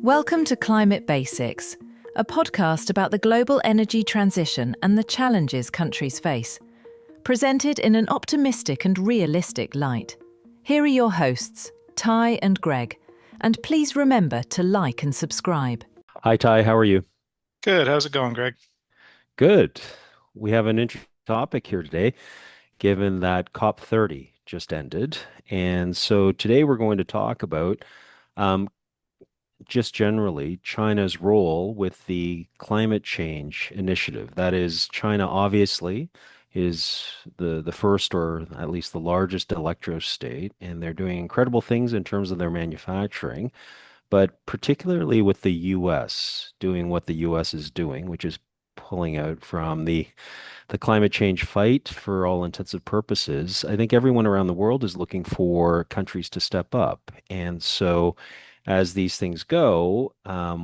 Welcome to Climate Basics, a podcast about the global energy transition and the challenges countries face, presented in an optimistic and realistic light. Here are your hosts, Ty and Greg, and please remember to like and subscribe. Hi, Ty. How are you? Good. How's it going, Greg? Good. We have an interesting topic here today, given that COP30 just ended. And so today we're going to talk about um, just generally China's role with the climate change initiative. That is, China obviously is the first or at least the largest electro state, and they're doing incredible things in terms of their manufacturing. But particularly with the US doing what the US is doing, which is pulling out from the climate change fight for all intensive purposes, I think everyone around the world is looking for countries to step up. And so as these things go,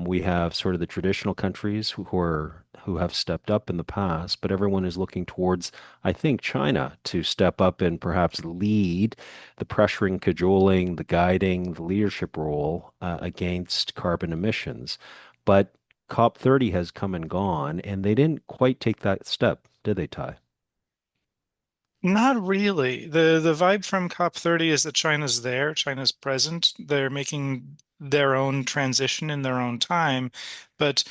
we have sort of the traditional countries who have stepped up in the past, but everyone is looking towards, I think, China to step up and perhaps lead the pressuring, cajoling, the guiding, the leadership role against carbon emissions. But COP30 has come and gone, and they didn't quite take that step, did they, Ty? Not really. The vibe from COP30 is that China's there, China's present. They're making their own transition in their own time, but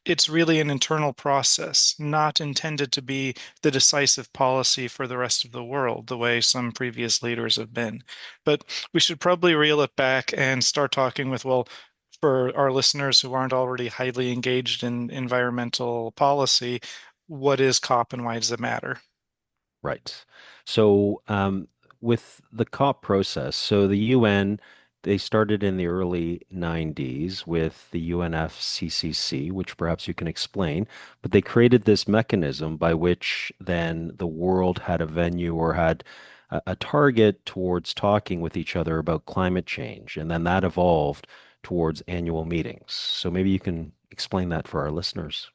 it's really an internal process, not intended to be the decisive policy for the rest of the world, the way some previous leaders have been. But we should probably reel it back and start talking with, well, for our listeners who aren't already highly engaged in environmental policy, what is COP and why does it matter? Right. So, with the COP process, so the UN, they started in the early 90s with the UNFCCC, which perhaps you can explain, but they created this mechanism by which then the world had a venue or had a target towards talking with each other about climate change. And then that evolved towards annual meetings. So maybe you can explain that for our listeners.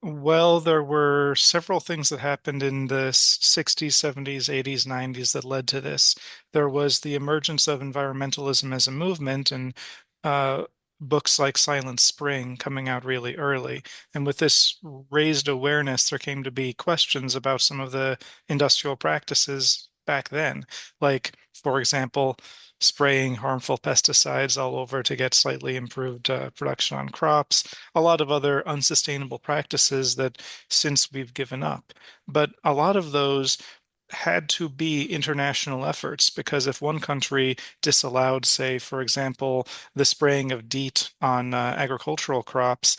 Well, there were several things that happened in the 60s, 70s, 80s, 90s that led to this. There was the emergence of environmentalism as a movement and uh, books like Silent Spring coming out really early. And with this raised awareness, there came to be questions about some of the industrial practices back then. Like, for example, spraying harmful pesticides all over to get slightly improved production on crops, a lot of other unsustainable practices that since we've given up. But a lot of those had to be international efforts because if one country disallowed, say, for example, the spraying of DEET on agricultural crops,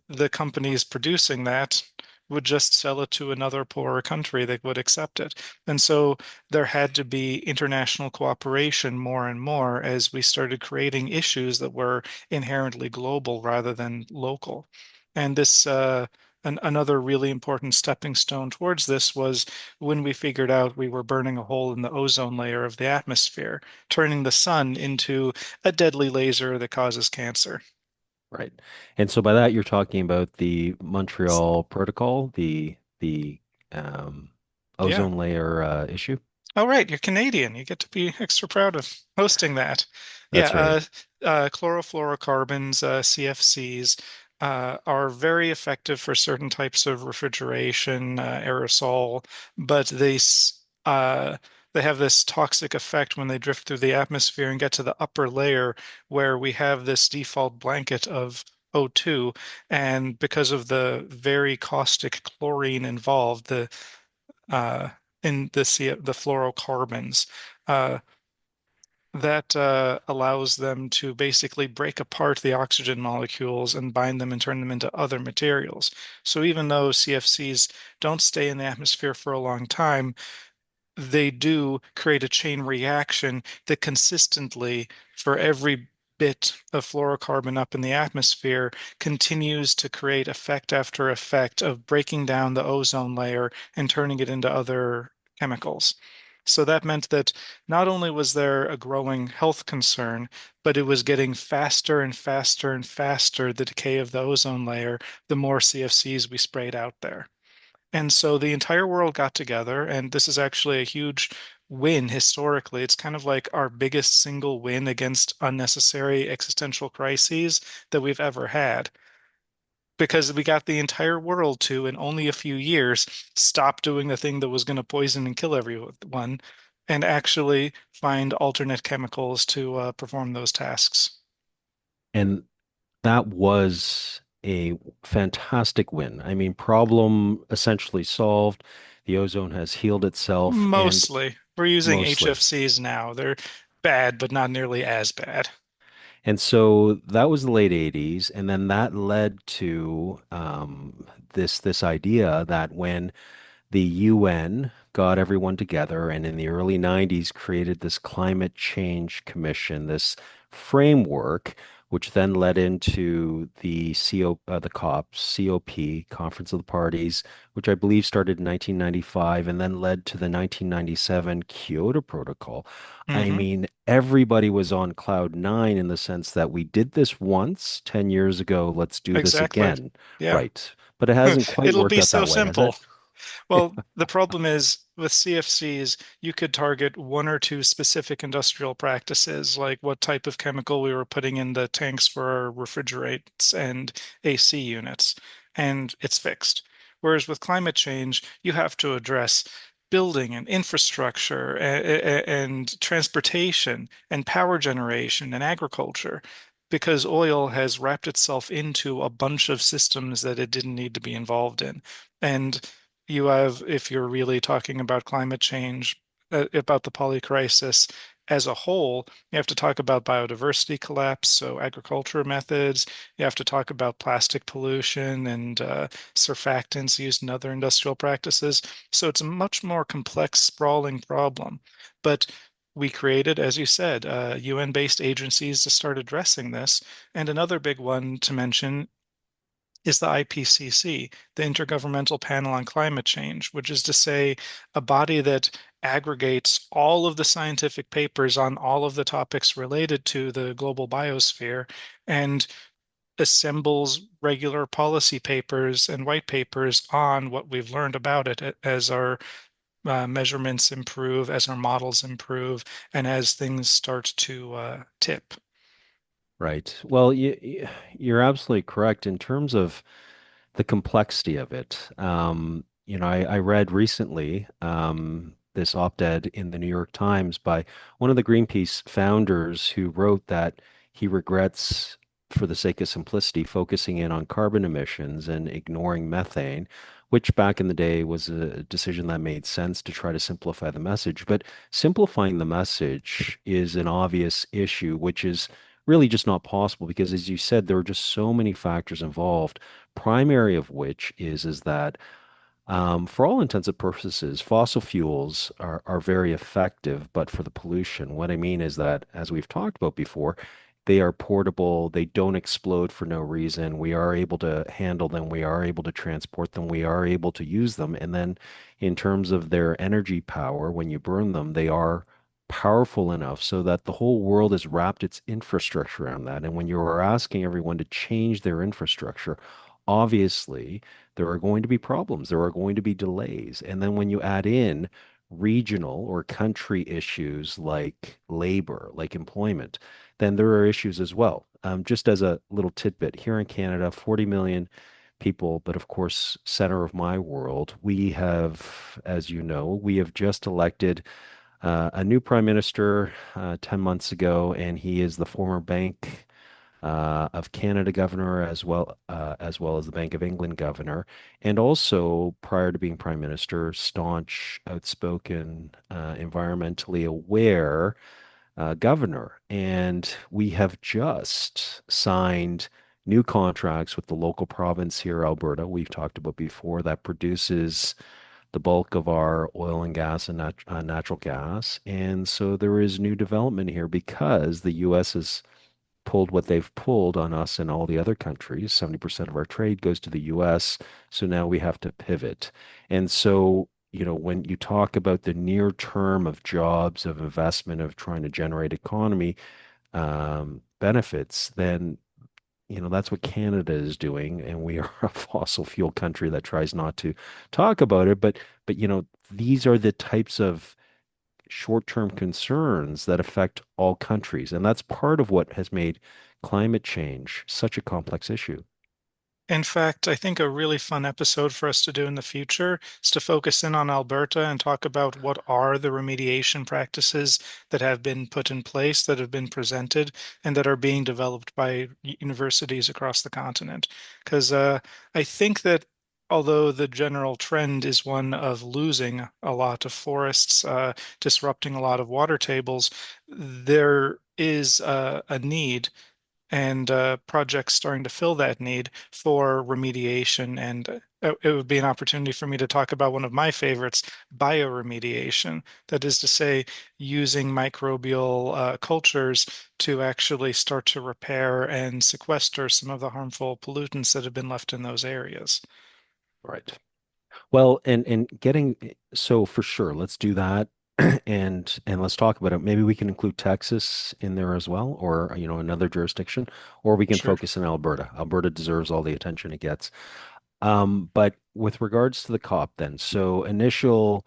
the companies producing that would just sell it to another poorer country that would accept it. And so there had to be international cooperation more and more as we started creating issues that were inherently global rather than local. And this another really important stepping stone towards this was when we figured out we were burning a hole in the ozone layer of the atmosphere, turning the sun into a deadly laser that causes cancer. Right. And so by that you're talking about the Montreal Protocol, the um, Yeah. ozone layer issue. Oh, right. You're Canadian. You get to be extra proud of hosting that. Yeah. That's right. Chlorofluorocarbons, CFCs, are very effective for certain types of refrigeration, aerosol, but they have this toxic effect when they drift through the atmosphere and get to the upper layer where we have this default blanket of O2. And because of the very caustic chlorine involved, uh, in the fluorocarbons. Uh, that allows them to basically break apart the oxygen molecules and bind them and turn them into other materials. So even though CFCs don't stay in the atmosphere for a long time, they do create a chain reaction that consistently, for every bit of fluorocarbon up in the atmosphere, continues to create effect after effect of breaking down the ozone layer and turning it into other chemicals. So that meant that not only was there a growing health concern, but it was getting faster and faster and faster, the decay of the ozone layer, the more CFCs we sprayed out there. And so the entire world got together, and this is actually a huge win historically. It's kind of like our biggest single win against unnecessary existential crises that we've ever had. Because we got the entire world to, in only a few years, stop doing the thing that was going to poison and kill everyone and actually find alternate chemicals to perform those tasks. And that was a fantastic win. I mean, problem essentially solved. The ozone has healed itself, and Mostly. We're using mostly. HFCs now. They're bad, but not nearly as bad. And so that was the late 80s, and then that led to this idea that when the UN got everyone together and in the early 90s created this climate change commission, this framework, which then led into the COP, Conference of the Parties, which I believe started in 1995 and then led to the 1997 Kyoto Protocol. I Hmm. mean, everybody was on cloud nine in the sense that we did this once 10 years ago, let's do this Exactly. again. Yeah. Right. But it hasn't quite It'll worked be out so that way, has simple. it? Well, the problem is with CFCs, you could target one or two specific industrial practices, like what type of chemical we were putting in the tanks for our refrigerators and AC units, and it's fixed. Whereas with climate change, you have to address building and infrastructure and transportation and power generation and agriculture because oil has wrapped itself into a bunch of systems that it didn't need to be involved in. And you have, if you're really talking about climate change, about the polycrisis as a whole, you have to talk about biodiversity collapse, so agriculture methods. You have to talk about plastic pollution and surfactants used in other industrial practices. So it's a much more complex, sprawling problem. But we created, as you said, UN-based agencies to start addressing this. And another big one to mention is the IPCC, the Intergovernmental Panel on Climate Change, which is to say a body that aggregates all of the scientific papers on all of the topics related to the global biosphere and assembles regular policy papers and white papers on what we've learned about it as our measurements improve, as our models improve, and as things start to tip. Right. Well, you're absolutely correct in terms of the complexity of it. I read recently this op-ed in the New York Times by one of the Greenpeace founders who wrote that he regrets, for the sake of simplicity, focusing in on carbon emissions and ignoring methane, which back in the day was a decision that made sense to try to simplify the message. But simplifying the message is an obvious issue, which is really just not possible because, as you said, there are just so many factors involved, primary of which is that for all intents and purposes, fossil fuels are very effective, but for the pollution. What I mean is that, as we've talked about before, they are portable, they don't explode for no reason. We are able to handle them, we are able to transport them, we are able to use them. And then, in terms of their energy power, when you burn them, they are powerful enough so that the whole world has wrapped its infrastructure around that. And when you are asking everyone to change their infrastructure, obviously, there are going to be problems, there are going to be delays. And then when you add in regional or country issues like labor, like employment, then there are issues as well. Just as a little tidbit, here in Canada, 40 million people, but of course, center of my world, we have, as you know, we have just elected a new prime minister 10 months ago, and he is the former Bank of Canada governor as well as the Bank of England governor, and also prior to being prime minister, staunch, outspoken, environmentally aware governor. And we have just signed new contracts with the local province here, Alberta, we've talked about before, that produces the bulk of our oil and gas and natural gas. And so there is new development here because the U.S. has pulled what they've pulled on us and all the other countries. 70% of our trade goes to the US. So now we have to pivot. And so, when you talk about the near term of jobs, of investment, of trying to generate economy benefits, then that's what Canada is doing, and we are a fossil fuel country that tries not to talk about it. But these are the types of short-term concerns that affect all countries. And that's part of what has made climate change such a complex issue. In fact, I think a really fun episode for us to do in the future is to focus in on Alberta and talk about what are the remediation practices that have been put in place, that have been presented, and that are being developed by universities across the continent. Because I think that although the general trend is one of losing a lot of forests, disrupting a lot of water tables, there is a need and projects starting to fill that need for remediation. And it would be an opportunity for me to talk about one of my favorites, bioremediation. That is to say, using microbial cultures to actually start to repair and sequester some of the harmful pollutants that have been left in those areas. Right. Well, and getting so for sure, let's do that. And let's talk about it. Maybe we can include Texas in there as well, or another jurisdiction, or we can Sure. focus on Alberta. Alberta deserves all the attention it gets. But with regards to the COP then, so initial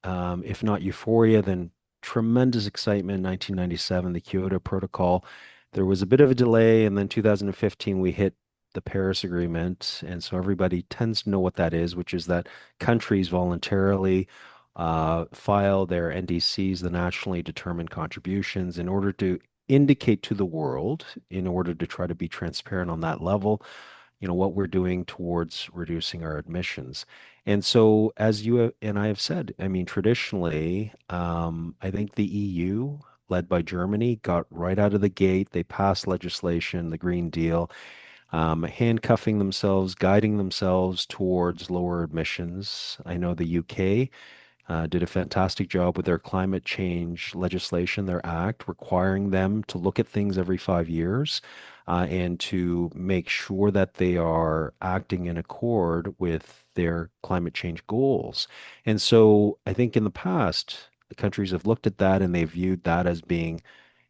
if not euphoria, then tremendous excitement in 1997, the Kyoto Protocol. There was a bit of a delay, and then 2015 we hit the Paris Agreement, and so everybody tends to know what that is, which is that countries voluntarily file their NDCs, the nationally determined contributions, in order to indicate to the world, in order to try to be transparent on that level, what we're doing towards reducing our emissions. And so, as and I have said, I mean, traditionally, I think the EU, led by Germany, got right out of the gate. They passed legislation, the Green Deal, handcuffing themselves, guiding themselves towards lower emissions. I know the UK did a fantastic job with their climate change legislation, their act, requiring them to look at things every 5 years and to make sure that they are acting in accord with their climate change goals. And so I think in the past, the countries have looked at that and they viewed that as being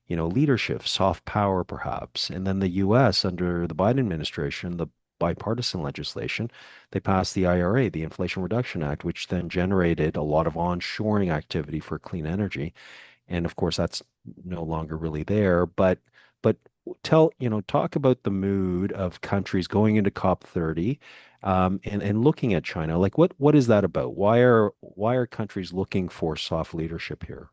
leadership, soft power perhaps. And then the US under the Biden administration, the bipartisan legislation, they passed the IRA, the Inflation Reduction Act, which then generated a lot of onshoring activity for clean energy. And of course, that's no longer really there. But talk about the mood of countries going into COP30 and looking at China. Like what is that about? Why are countries looking for soft leadership here?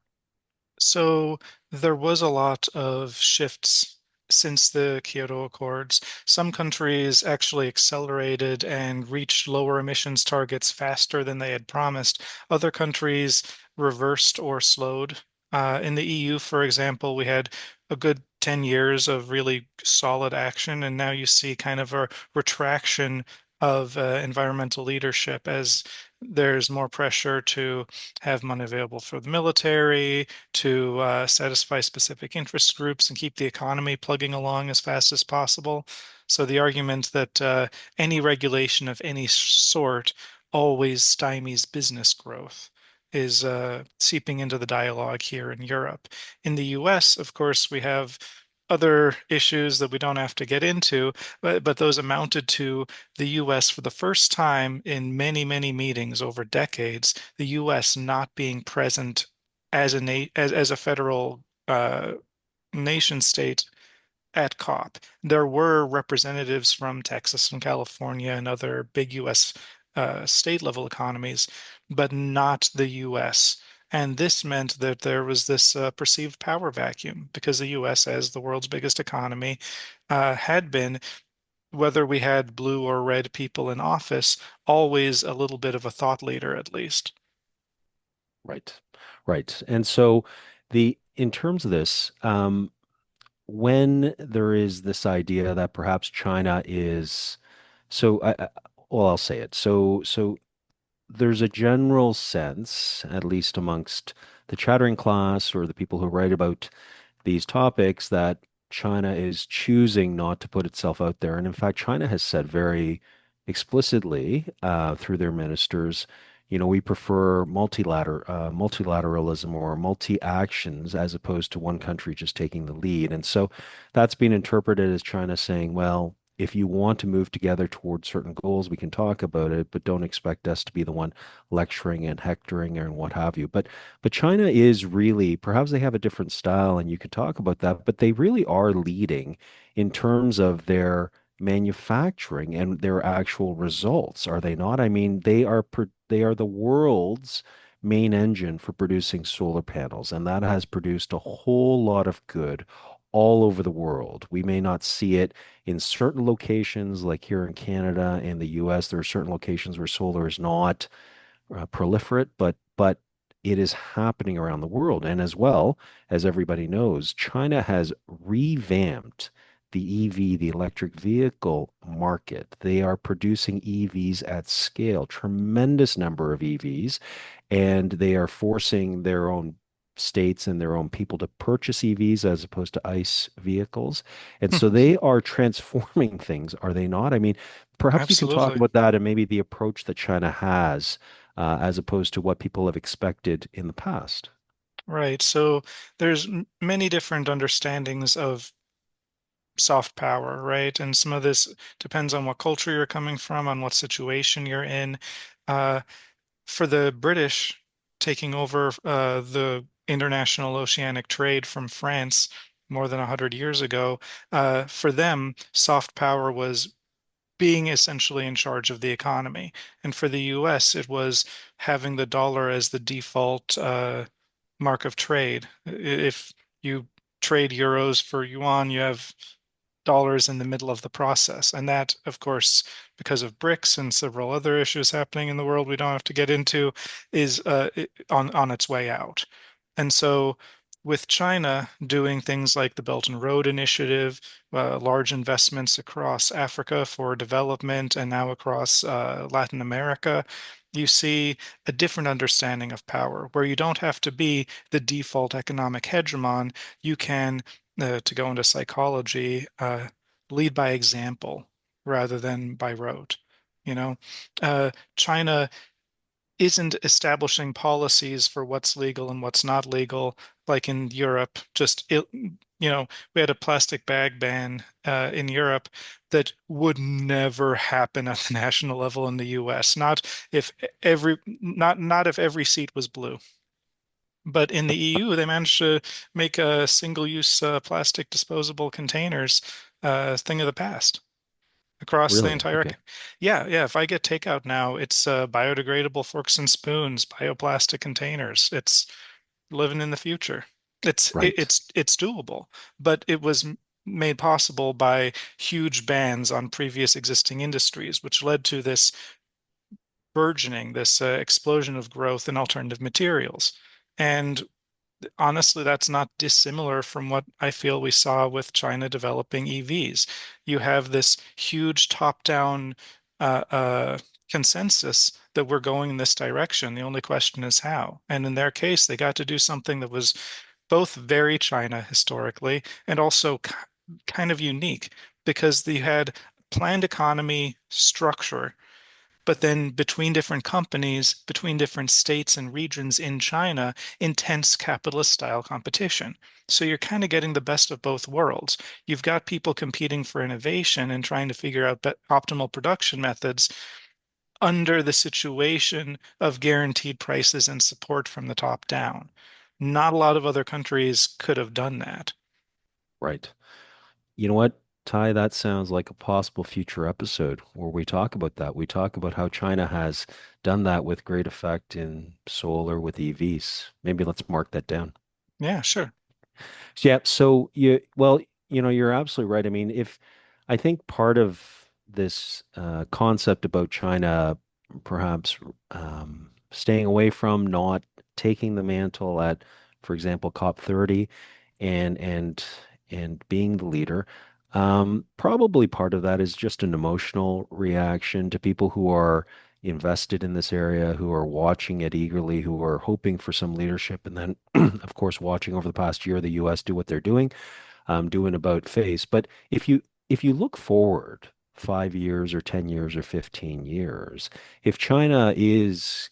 So there was a lot of shifts since the Kyoto Accords. Some countries actually accelerated and reached lower emissions targets faster than they had promised. Other countries reversed or slowed. In the EU, for example, we had a good 10 years of really solid action, and now you see kind of a retraction of environmental leadership as there's more pressure to have money available for the military, to satisfy specific interest groups and keep the economy plugging along as fast as possible. So the argument that any regulation of any sort always stymies business growth is seeping into the dialogue here in Europe. In the US, of course, we have other issues that we don't have to get into, but those amounted to the US for the first time in many, many meetings over decades, the US not being present as as a federal nation state at COP. There were representatives from Texas and California and other big US state level economies, but not the US. And this meant that there was this perceived power vacuum because the US, as the world's biggest economy, had been, whether we had blue or red people in office, always a little bit of a thought leader, at least. Right. Right. And so in terms of this, when there is this idea that perhaps China is so well, I'll say it. So there's a general sense, at least amongst the chattering class or the people who write about these topics, that China is choosing not to put itself out there. And in fact, China has said very explicitly through their ministers, we prefer multilateralism or multi-actions as opposed to one country just taking the lead. And so that's been interpreted as China saying, well, if you want to move together towards certain goals, we can talk about it, but don't expect us to be the one lecturing and hectoring and what have you. But China is really, perhaps they have a different style, and you could talk about that, but they really are leading in terms of their manufacturing and their actual results, are they not? I mean, they are the world's main engine for producing solar panels, and that has produced a whole lot of good all over the world. We may not see it in certain locations, like here in Canada and the US. There are certain locations where solar is not proliferate, but it is happening around the world. And as well, as everybody knows, China has revamped the EV, the electric vehicle market. They are producing EVs at scale, tremendous number of EVs, and they are forcing their own states and their own people to purchase EVs as opposed to ICE vehicles. And so they are transforming things, are they not? I mean, perhaps you can talk Absolutely. about that and maybe the approach that China has as opposed to what people have expected in the past. Right. So there's many different understandings of soft power, right? And some of this depends on what culture you're coming from, on what situation you're in. Uh, for the British taking over the international oceanic trade from France more than 100 years ago, for them, soft power was being essentially in charge of the economy. And for the US, it was having the dollar as the default mark of trade. If you trade euros for yuan, you have dollars in the middle of the process. And that, of course, because of BRICS and several other issues happening in the world we don't have to get into, is on its way out. And so with China doing things like the Belt and Road Initiative, large investments across Africa for development, and now across Latin America, you see a different understanding of power, where you don't have to be the default economic hegemon. You can, to go into psychology, lead by example rather than by rote. You know, China isn't establishing policies for what's legal and what's not legal, like in Europe. We had a plastic bag ban in Europe that would never happen at the national level in the US. Not if every seat was blue. But in the EU, they managed to make a single-use plastic disposable containers thing of the past across the Really? entire. Okay. Yeah, yeah. If I get takeout now, it's biodegradable forks and spoons, bioplastic containers. It's living in the future. Right. It's doable, but it was made possible by huge bans on previous existing industries, which led to this burgeoning, this explosion of growth in alternative materials. And honestly, that's not dissimilar from what I feel we saw with China developing EVs. You have this huge top-down uh, uh, consensus that we're going in this direction. The only question is how. And in their case, they got to do something that was both very China historically and also kind of unique, because they had planned economy structure, but then between different companies, between different states and regions in China, intense capitalist style competition. So you're kind of getting the best of both worlds. You've got people competing for innovation and trying to figure out optimal production methods under the situation of guaranteed prices and support from the top down. Not a lot of other countries could have done that. Right. You know what, Ty, that sounds like a possible future episode where we talk about that. We talk about how China has done that with great effect in solar with EVs. Maybe let's mark that down. Yeah, sure. Yeah, so you're absolutely right. I mean, if I think part of this concept about China perhaps staying away from not taking the mantle at, for example, COP30 and and and being the leader, probably part of that is just an emotional reaction to people who are invested in this area, who are watching it eagerly, who are hoping for some leadership, and then, of course, watching over the past year the U.S. do what they're doing, doing about face. But if you look forward 5 years or 10 years or 15 years. If China is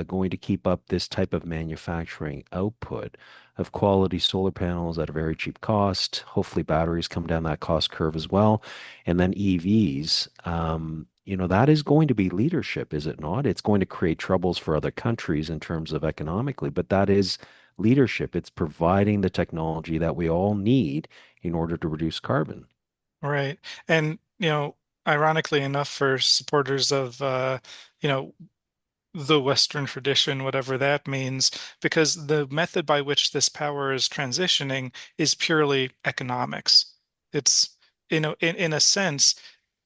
going to keep up this type of manufacturing output of quality solar panels at a very cheap cost, hopefully batteries come down that cost curve as well, and then EVs, that is going to be leadership, is it not? It's going to create troubles for other countries in terms of economically, but that is leadership. It's providing the technology that we all need in order to reduce carbon. Right. And, ironically enough, for supporters of, you know, the Western tradition, whatever that means, because the method by which this power is transitioning is purely economics. It's, in a sense,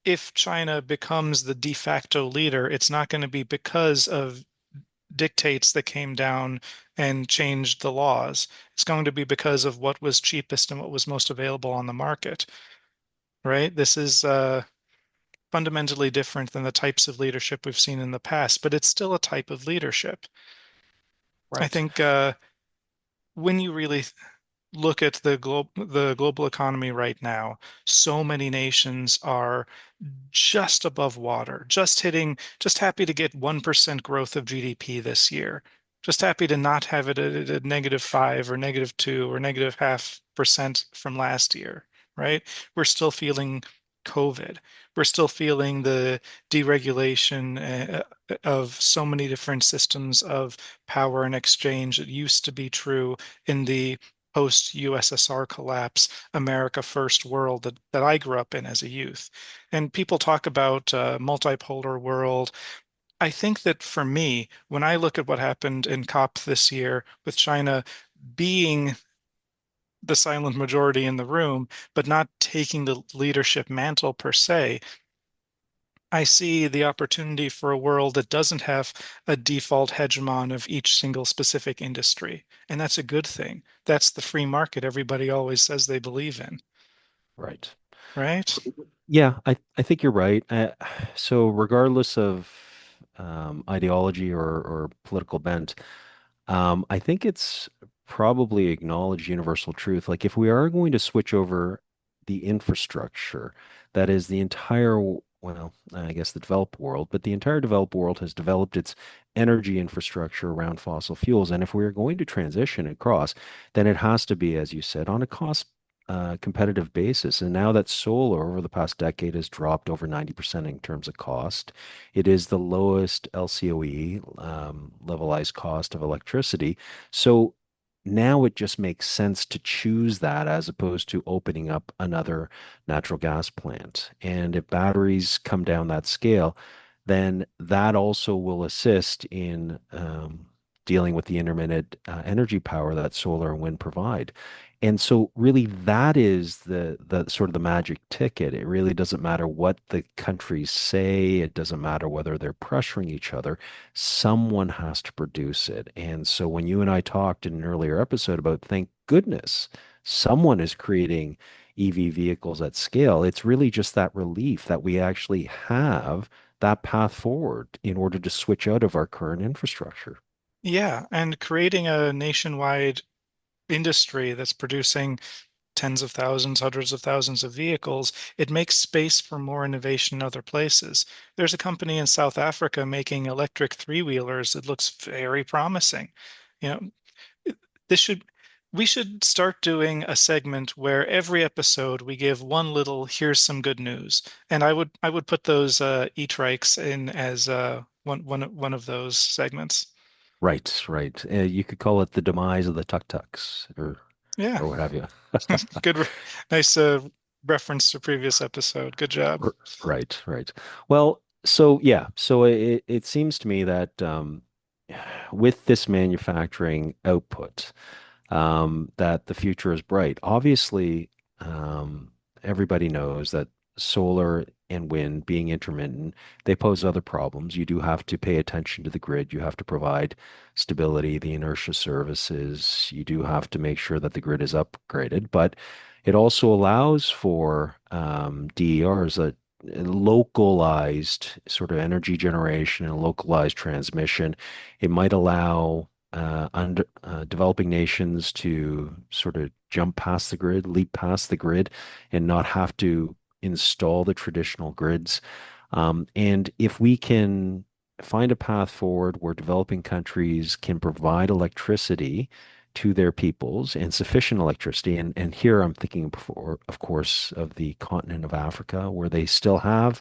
if China becomes the de facto leader, it's not going to be because of dictates that came down and changed the laws. It's going to be because of what was cheapest and what was most available on the market, right? This is fundamentally different than the types of leadership we've seen in the past, but it's still a type of leadership. I Right. think when you really look at the global economy right now, so many nations are just above water, just happy to get 1% growth of GDP this year, just happy to not have it at a -5 or -2 or -0.5% from last year, right? We're still feeling COVID. We're still feeling the deregulation of so many different systems of power and exchange that used to be true in the post-USSR collapse, America First world that I grew up in as a youth. And people talk about multipolar world. I think that for me, when I look at what happened in COP this year with China being the silent majority in the room, but not taking the leadership mantle per se, I see the opportunity for a world that doesn't have a default hegemon of each single specific industry. And that's a good thing. That's the free market everybody always says they believe in, Right. right? Yeah, I think you're right. So regardless of ideology or political bent, I think it's probably acknowledged universal truth. Like if we are going to switch over the infrastructure, that is the entire, well, I guess the developed world, but the entire developed world has developed its energy infrastructure around fossil fuels. And if we're going to transition across, then it has to be, as you said, on a cost competitive basis. And now that solar over the past decade has dropped over 90% in terms of cost, it is the lowest LCOE, levelized cost of electricity. So now it just makes sense to choose that as opposed to opening up another natural gas plant. And if batteries come down that scale, then that also will assist in dealing with the intermittent energy power that solar and wind provide. And so really that is the sort of the magic ticket. It really doesn't matter what the countries say. It doesn't matter whether they're pressuring each other. Someone has to produce it. And so when you and I talked in an earlier episode about thank goodness someone is creating EV vehicles at scale, it's really just that relief that we actually have that path forward in order to switch out of our current infrastructure. Yeah, and creating a nationwide industry that's producing tens of thousands, hundreds of thousands of vehicles, it makes space for more innovation in other places. There's a company in South Africa making electric three-wheelers that looks very promising. You know, this should we should start doing a segment where every episode we give one little here's some good news. And I would put those e-trikes in as one of those segments. Right, right. You could call it the demise of the tuk-tuks Yeah, or what have you. good, nice reference to previous episode. Good job. Right, right. Well, so yeah, so it seems to me that with this manufacturing output, that the future is bright. Obviously, everybody knows that solar and wind being intermittent, they pose other problems. You do have to pay attention to the grid. You have to provide stability, the inertia services. You do have to make sure that the grid is upgraded, but it also allows for DERs, a localized sort of energy generation and localized transmission. It might allow developing nations to sort of jump past the grid, leap past the grid, and not have to install the traditional grids. And if we can find a path forward where developing countries can provide electricity to their peoples and sufficient electricity, and here I'm thinking, before, of course, of the continent of Africa, where they still have,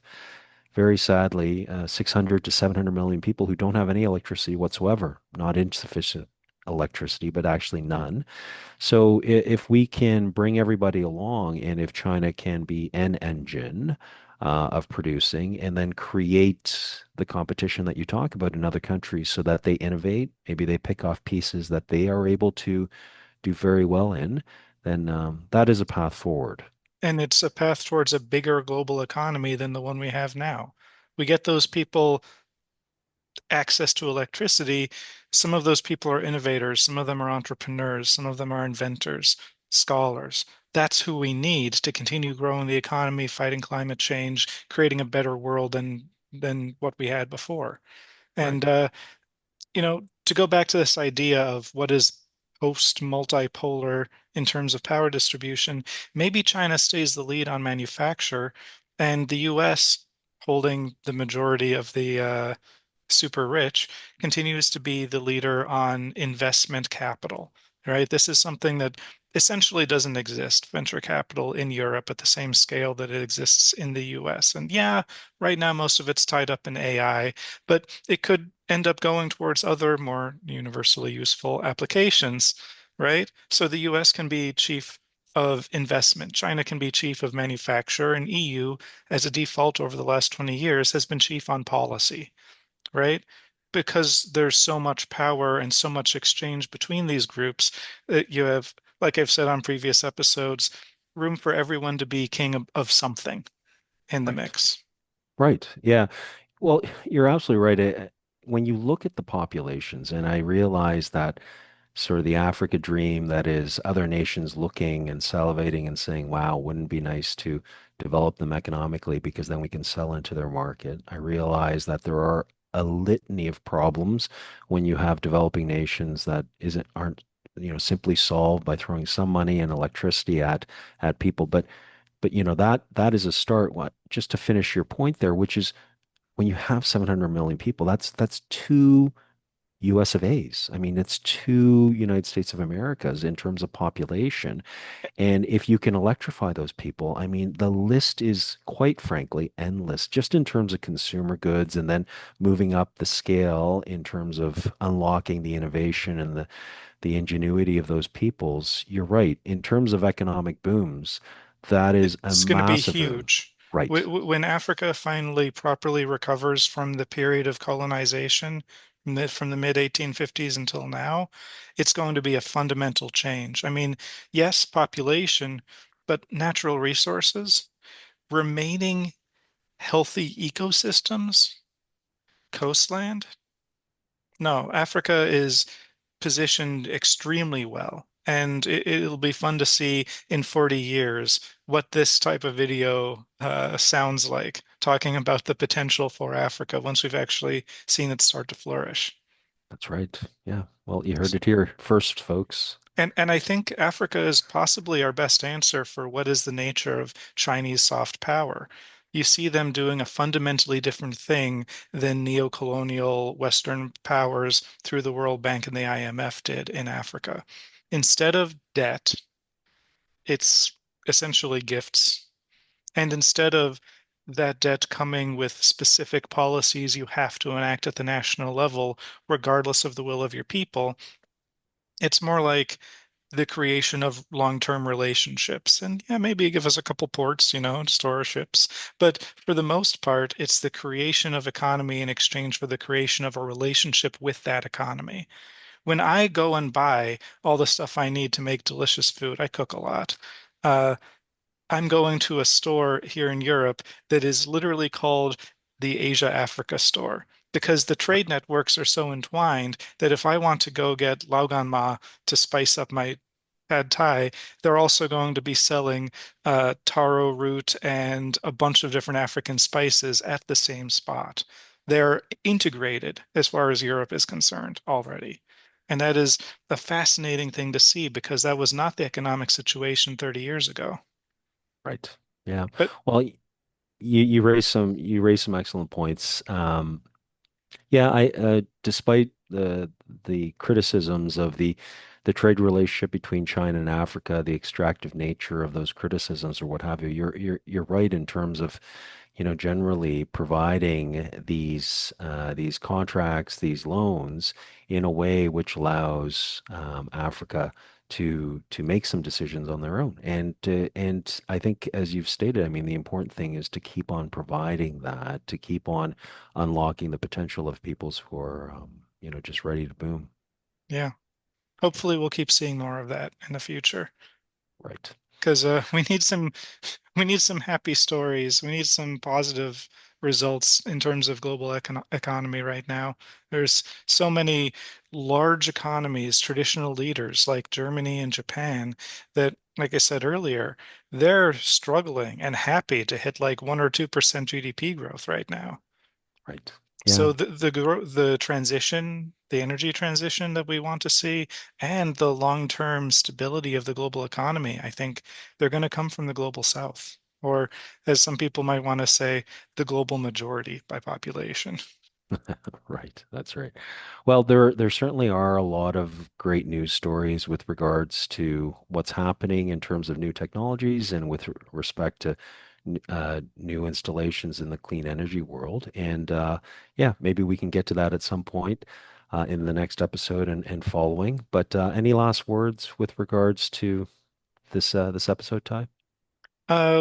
very sadly, 600 to 700 million people who don't have any electricity whatsoever, not insufficient electricity, but actually none. So if we can bring everybody along, and if China can be an engine of producing, and then create the competition that you talk about in other countries so that they innovate, maybe they pick off pieces that they are able to do very well in, then that is a path forward. And it's a path towards a bigger global economy than the one we have now. We get those people access to electricity. Some of those people are innovators, some of them are entrepreneurs, some of them are inventors, scholars. That's who we need to continue growing the economy, fighting climate change, creating a better world than what we had before. Right. And to go back to this idea of what is post multipolar in terms of power distribution, maybe China stays the lead on manufacture and the US, holding the majority of the super rich, continues to be the leader on investment capital, right? This is something that essentially doesn't exist, venture capital in Europe at the same scale that it exists in the US. And yeah, right now most of it's tied up in AI, but it could end up going towards other more universally useful applications, right? So the US can be chief of investment. China can be chief of manufacture, and EU, as a default over the last 20 years, has been chief on policy, right? Because there's so much power and so much exchange between these groups that you have, like I've said on previous episodes, room for everyone to be king of something in the Right. mix. Right. Yeah. Well, you're absolutely right. When you look at the populations, and I realize that sort of the Africa dream, that is other nations looking and salivating and saying, wow, wouldn't it be nice to develop them economically because then we can sell into their market. I realize that there are a litany of problems when you have developing nations that aren't, simply solved by throwing some money and electricity at people. But that is a start. What, just to finish your point there, which is, when you have 700 million people, that's two US of A's. I mean, it's two United States of Americas in terms of population. And if you can electrify those people, I mean, the list is, quite frankly, endless, just in terms of consumer goods, and then moving up the scale in terms of unlocking the innovation and the ingenuity of those peoples. You're right. In terms of economic booms, that is a It's going to be massive huge. right. When Africa finally properly recovers from the period of colonization from the mid 1850s until now, it's going to be a fundamental change. I mean, yes, population, but natural resources, remaining healthy ecosystems, coastland. No, Africa is positioned extremely well. And it'll be fun to see in 40 years what this type of video sounds like, talking about the potential for Africa once we've actually seen it start to flourish. That's right. Yeah. Well, you heard it here first, folks. And I think Africa is possibly our best answer for what is the nature of Chinese soft power. You see them doing a fundamentally different thing than neo-colonial Western powers through the World Bank and the IMF did in Africa. Instead of debt, it's essentially gifts. And instead of that debt coming with specific policies you have to enact at the national level, regardless of the will of your people, it's more like the creation of long-term relationships. And yeah, maybe give us a couple ports, to store our ships. But for the most part, it's the creation of economy in exchange for the creation of a relationship with that economy. When I go and buy all the stuff I need to make delicious food, I cook a lot. Uh, I'm going to a store here in Europe that is literally called the Asia Africa store because the trade networks are so entwined that if I want to go get lauganma to spice up my pad thai, they're also going to be selling taro root and a bunch of different African spices at the same spot. They're integrated as far as Europe is concerned already. And that is a fascinating thing to see because that was not the economic situation 30 years ago. Right. Yeah. But Well, you raised some excellent points. Yeah, I despite the criticisms of the trade relationship between China and Africa, the extractive nature of those criticisms or what have you, you're right in terms of, generally providing these contracts, these loans in a way which allows Africa to make some decisions on their own. And I think, as you've stated, I mean, the important thing is to keep on providing that, to keep on unlocking the potential of peoples who are, just ready to boom. yeah, hopefully we'll keep seeing more of that in the future. Right. Because we need some happy stories. We need some positive results in terms of global economy right now. There's so many large economies, traditional leaders like Germany and Japan that, like I said earlier, they're struggling and happy to hit like 1 or 2% GDP growth right now. Right. Yeah. So the transition, the energy transition that we want to see, and the long-term stability of the global economy, I think they're going to come from the global south, or as some people might want to say, the global majority by population. Right. That's right. Well, there certainly are a lot of great news stories with regards to what's happening in terms of new technologies and with respect to new installations in the clean energy world. And yeah, maybe we can get to that at some point in the next episode and following. But any last words with regards to this episode, Ty?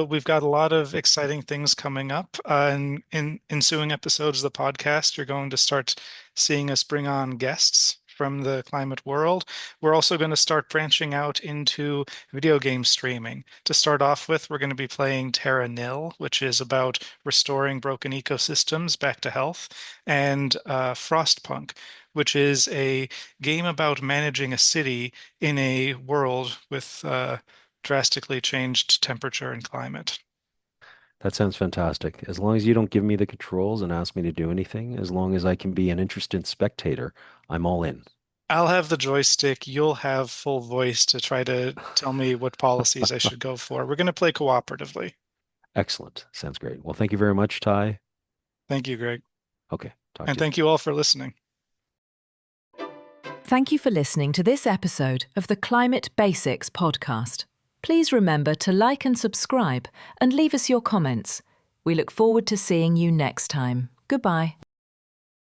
We've got a lot of exciting things coming up. In ensuing episodes of the podcast, you're going to start seeing us bring on guests from the climate world. We're also going to start branching out into video game streaming. To start off with, we're going to be playing Terra Nil, which is about restoring broken ecosystems back to health, and Frostpunk, which is a game about managing a city in a world with drastically changed temperature and climate. That sounds fantastic. As long as you don't give me the controls and ask me to do anything, as long as I can be an interested spectator, I'm all in. I'll have the joystick. You'll have full voice to try to tell me what policies I should go for. We're going to play cooperatively. Excellent. Sounds great. Well, thank you very much, Ty. Thank you, Greg. Okay, talk And to you. thank you all for listening. Thank you for listening to this episode of the Climate Basics podcast. Please remember to like and subscribe and leave us your comments. We look forward to seeing you next time. Goodbye.